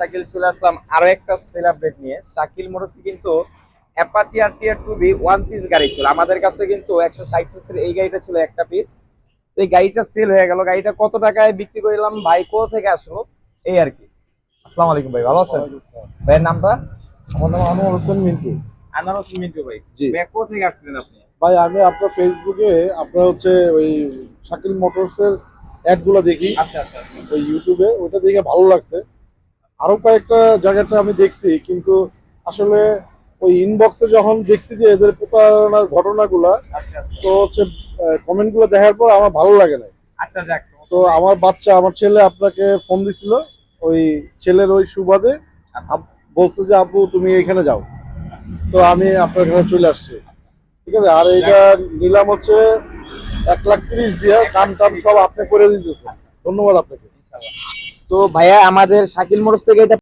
শাকিল চলে আসলাম আরো একটা সেল আপডেট নিয়ে। শাকিল মোটরসে কিন্তু Apache RTR 2B one piece গাড়ি ছিল আমাদের কাছে, কিন্তু 160 সিসির এই গাড়িটা ছিল একটা পিস। তো এই গাড়িটা সেল হয়ে গেল। গাড়িটা কত টাকায় বিক্রি করলাম, ভাই কোথা থেকে আসলো এই আর কি। আসসালামু আলাইকুম ভাই, ভালো আছেন? ভাইয়ের নামটা? আমার নাম আনোয়ার হোসেন মিন্টু। আনার হোসেন মিন্টু ভাই। জি ভাই কোথা থেকে আসছিলেন আপনি? ভাই, আমি আপনার ফেসবুকে আপনার হচ্ছে ওই শাকিল মোটরসের অ্যাড গুলা দেখি, আচ্ছা আচ্ছা আচ্ছা। ওই ইউটিউবে, ওইটা দেখে ভালো লাগছে। আরো কয়েকটা জায়গাটা আমি দেখছি, কিন্তু আসলে ওই ইনবক্সে যখন দেখছি যে এদের প্রতারণার ঘটনাগুলা, আচ্ছা আচ্ছা। তো হচ্ছে কমেন্ট গুলো দেখার পর আমার ভালো লাগে না। আচ্ছা যাক, তো আমার বাচ্চা, আমার ছেলে আপনাকে ফোন দিছিল, ওই ছেলের ওই সুবাদে বলছে যে আপু তুমি এখানে যাও, তো আমি আপনার এখানে চলে আসছি। ঠিক আছে, আর এটা নিলাম হচ্ছে 1,30,000 দিয়ে, দাম টাম সব আপনি করে দিতেছেন। ধন্যবাদ আপনাকে। তো ভাইয়া আমাদের শাকিল মোটরস থেকে এটা